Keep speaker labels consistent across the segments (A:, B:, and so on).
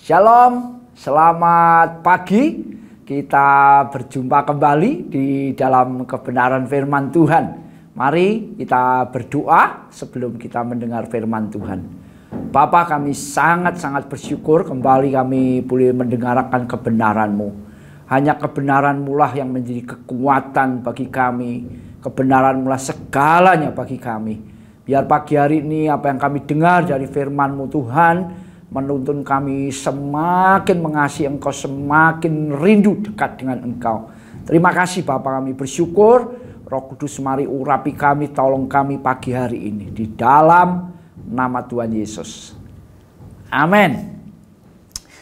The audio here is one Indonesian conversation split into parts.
A: Shalom, selamat pagi. Kita berjumpa kembali di dalam kebenaran firman Tuhan. Mari kita berdoa sebelum kita mendengar firman Tuhan. Bapa, kami sangat-sangat bersyukur kembali kami boleh mendengarkan kebenaran-Mu. Hanya kebenaran-Mu lah yang menjadi kekuatan bagi kami. Kebenaran-Mu lah segalanya bagi kami. Biar pagi hari ini apa yang kami dengar dari firman-Mu Tuhan menuntun kami semakin mengasihi Engkau, semakin rindu dekat dengan Engkau. Terima kasih Bapa, kami bersyukur. Roh Kudus mari urapi kami, tolong kami pagi hari ini. Di dalam nama Tuhan Yesus. Amin.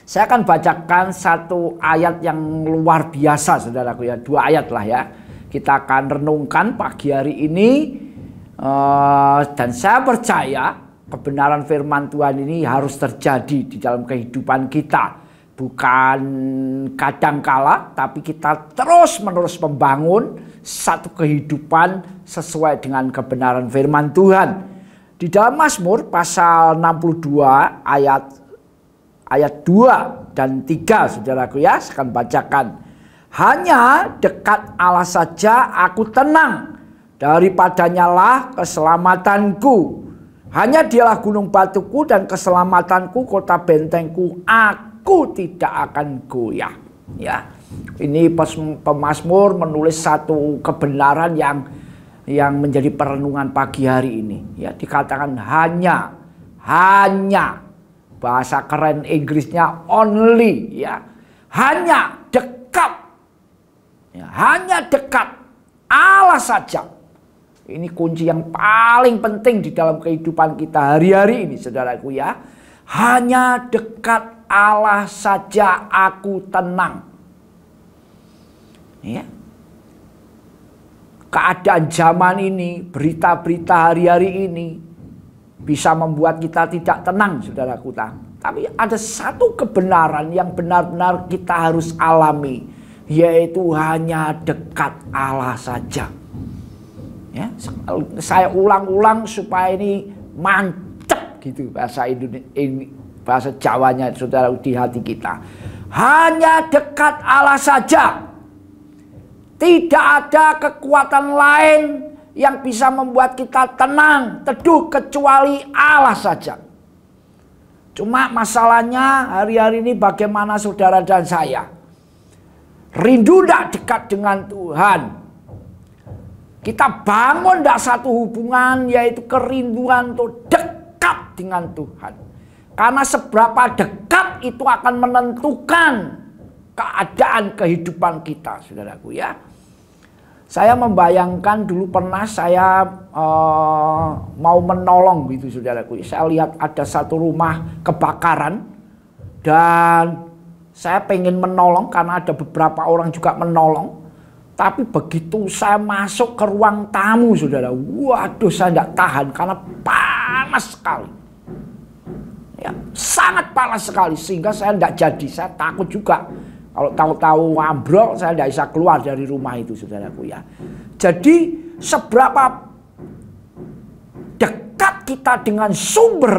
A: Saya akan bacakan satu ayat yang luar biasa saudaraku ya. 2 ayat lah ya. Kita akan renungkan pagi hari ini. Dan saya percaya kebenaran firman Tuhan ini harus terjadi di dalam kehidupan kita. Bukan kadangkala, tapi kita terus-menerus membangun satu kehidupan sesuai dengan kebenaran firman Tuhan. Di dalam Mazmur pasal 62 ayat 2 dan 3 saudaraku ya, saya akan bacakan. Hanya dekat Allah saja aku tenang, daripadanya lah keselamatanku. Hanya dialah gunung batuku dan keselamatanku, kota bentengku, aku tidak akan goyah. Ya, ini pemazmur menulis satu kebenaran yang menjadi perenungan pagi hari ini. Ya, dikatakan hanya, bahasa keren Inggrisnya only, ya, hanya dekat, ya, hanya dekat Allah saja. Ini kunci yang paling penting di dalam kehidupan kita hari-hari ini saudaraku ya. Hanya dekat Allah saja aku tenang. Ya. Keadaan zaman ini, berita-berita hari-hari ini bisa membuat kita tidak tenang saudaraku. Tapi ada satu kebenaran yang benar-benar kita harus alami, yaitu hanya dekat Allah saja. Ya, saya ulang-ulang supaya ini mantap gitu bahasa Indonesia, bahasa Jawanya saudara di hati kita. Hanya dekat Allah saja. Tidak ada kekuatan lain yang bisa membuat kita tenang, teduh kecuali Allah saja. Cuma masalahnya hari-hari ini bagaimana saudara dan saya? Rindu tidak dekat dengan Tuhan? Kita bangun tidak satu hubungan, yaitu kerinduan untuk dekat dengan Tuhan. Karena seberapa dekat itu akan menentukan keadaan kehidupan kita, saudaraku ya. Saya membayangkan dulu pernah saya mau menolong gitu, saudaraku. Saya lihat ada satu rumah kebakaran dan saya pengen menolong karena ada beberapa orang juga menolong. Tapi begitu saya masuk ke ruang tamu saudara, waduh saya tidak tahan karena panas sekali. Ya, sangat panas sekali sehingga saya tidak jadi, saya takut juga. Kalau tahu-tahu ambrol saya tidak bisa keluar dari rumah itu saudaraku ya. Jadi seberapa dekat kita dengan sumber,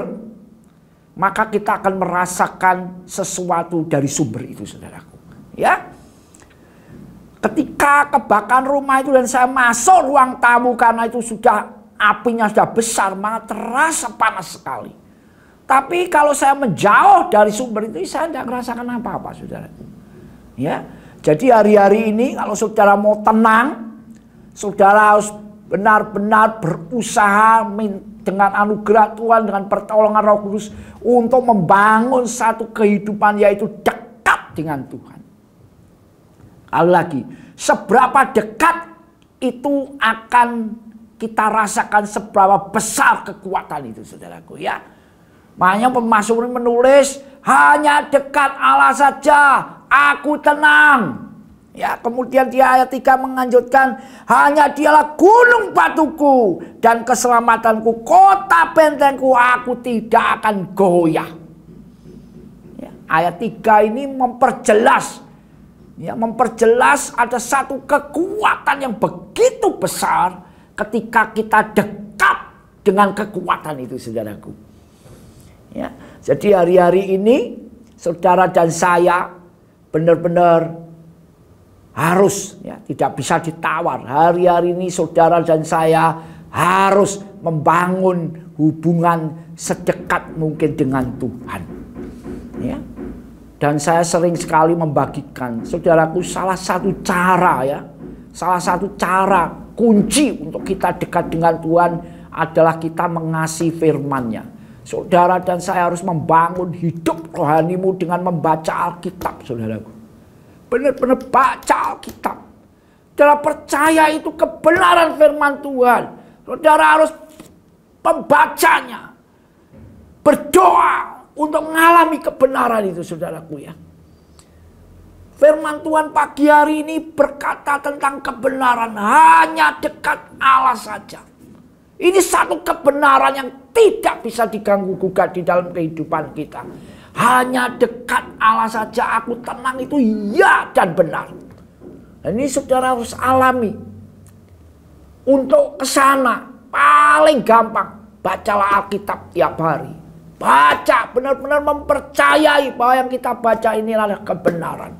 A: maka kita akan merasakan sesuatu dari sumber itu saudaraku. Ya. Ketika kebakaran rumah itu dan saya masuk ruang tamu karena itu sudah apinya sudah besar, maka terasa panas sekali. Tapi kalau saya menjauh dari sumber itu saya tidak merasakan apa-apa saudara. Ya, jadi hari-hari ini kalau saudara mau tenang, saudara harus benar-benar berusaha dengan anugerah Tuhan, dengan pertolongan Roh Kudus untuk membangun satu kehidupan yaitu dekat dengan Tuhan. Sekali lagi, seberapa dekat itu akan kita rasakan seberapa besar kekuatan itu saudaraku ya. Makanya pemazmur menulis hanya dekat Allah saja aku tenang. Ya, kemudian di ayat 3 menganjurkan hanya dialah gunung batuku dan keselamatanku, kota bentengku, aku tidak akan goyah. Ya, ayat 3 ini memperjelas. Ya, memperjelas ada satu kekuatan yang begitu besar ketika kita dekat dengan kekuatan itu saudaraku. Ya, jadi hari-hari ini saudara dan saya benar-benar harus, ya, tidak bisa ditawar. Hari-hari ini saudara dan saya harus membangun hubungan sedekat mungkin dengan Tuhan. Ya. Dan saya sering sekali membagikan, saudaraku, salah satu cara, ya, salah satu cara kunci untuk kita dekat dengan Tuhan adalah kita mengasihi firman-Nya. Saudara dan saya harus membangun hidup rohanimu dengan membaca Alkitab, saudaraku. Benar-benar baca Alkitab. Saudara percaya itu kebenaran firman Tuhan. Saudara harus membacanya. Berdoa untuk mengalami kebenaran itu, saudaraku, ya. Firman Tuhan pagi hari ini berkata tentang kebenaran hanya dekat Allah saja. Ini satu kebenaran yang tidak bisa diganggu gugat di dalam kehidupan kita. Hanya dekat Allah saja aku tenang, itu ya dan benar. Dan ini saudara harus alami. Untuk kesana paling gampang, bacalah Alkitab tiap hari. Baca, benar-benar mempercayai bahwa yang kita baca ini adalah kebenaran.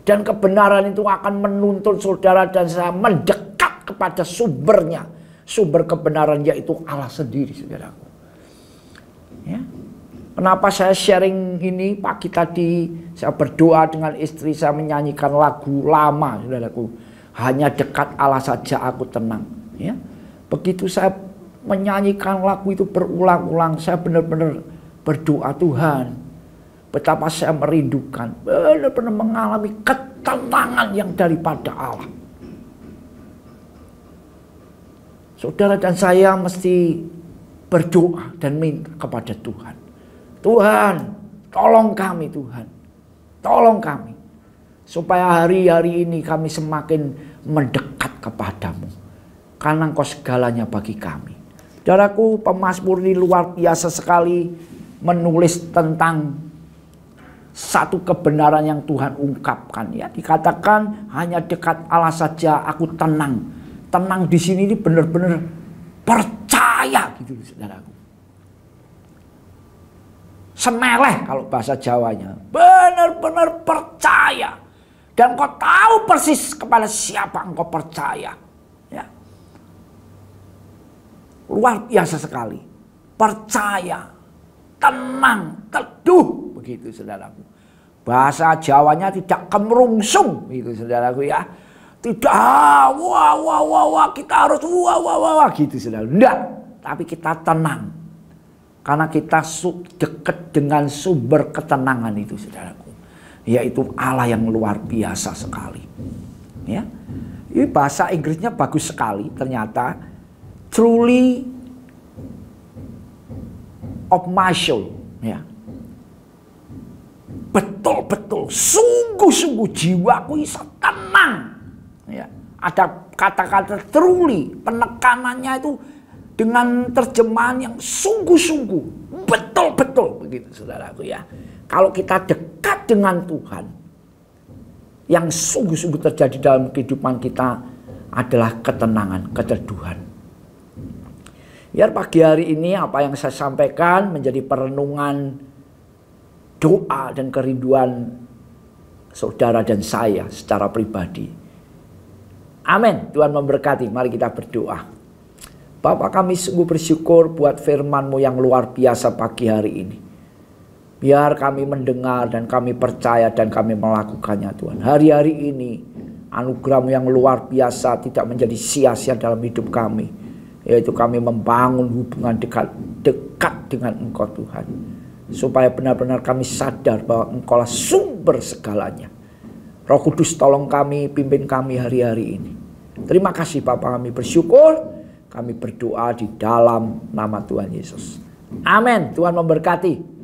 A: Dan kebenaran itu akan menuntun saudara dan saya mendekat kepada sumbernya. Sumber kebenaran yaitu Allah sendiri, saudaraku. Ya. Kenapa saya sharing ini pagi tadi? Saya berdoa dengan istri, saya menyanyikan lagu lama, saudaraku. Hanya dekat Allah saja aku tenang. Ya. Begitu saya menyanyikan lagu itu berulang-ulang, saya benar-benar berdoa, Tuhan, betapa saya merindukan, benar-benar mengalami ketenangan yang daripada Allah. Saudara dan saya mesti berdoa dan minta kepada Tuhan. Tuhan, tolong kami, Tuhan. Tolong kami. Supaya hari-hari ini kami semakin mendekat kepadamu. Karena Engkau segalanya bagi kami. Saudaraku, pemazmur ini luar biasa sekali menulis tentang satu kebenaran yang Tuhan ungkapkan. Ya, dikatakan hanya dekat Allah saja aku tenang. Tenang di sini ini benar-benar percaya gitu, saudaraku. Semeleh kalau bahasa Jawanya. Benar-benar percaya. Dan kau tahu persis kepada siapa engkau percaya. Ya. Luar biasa sekali. Percaya. Tenang. Teduh. Begitu, saudaraku. Bahasa Jawanya tidak kemerungsung. Begitu, saudaraku, ya. Tidak, wah, kita harus wah, gitu, saudara. Enggak, tapi kita tenang. Karena kita dekat dengan sumber ketenangan itu, saudaraku. Yaitu Allah yang luar biasa sekali. Ya, ini bahasa Inggrisnya bagus sekali, ternyata. Truly of my soul. Ya. Betul-betul, sungguh-sungguh jiwaku bisa tenang. Ya, ada kata-kata truly, penekanannya itu dengan terjemahan yang sungguh-sungguh, betul-betul, begitu, saudaraku, ya. Kalau kita dekat dengan Tuhan, yang sungguh-sungguh terjadi dalam kehidupan kita adalah ketenangan, keteduhan. Biar pagi hari ini apa yang saya sampaikan menjadi perenungan doa dan kerinduan saudara dan saya secara pribadi. Amin. Tuhan memberkati. Mari kita berdoa. Bapa, kami sungguh bersyukur buat firman-Mu yang luar biasa pagi hari ini. Biar kami mendengar dan kami percaya dan kami melakukannya, Tuhan. Hari-hari ini anugerah-Mu yang luar biasa tidak menjadi sia-sia dalam hidup kami. Yaitu kami membangun hubungan dekat dengan Engkau, Tuhan. Supaya benar-benar kami sadar bahwa Engkau lah sumber segalanya. Roh Kudus, tolong kami, pimpin kami hari-hari ini. Terima kasih Bapa, kami bersyukur. Kami berdoa di dalam nama Tuhan Yesus. Amin. Tuhan memberkati.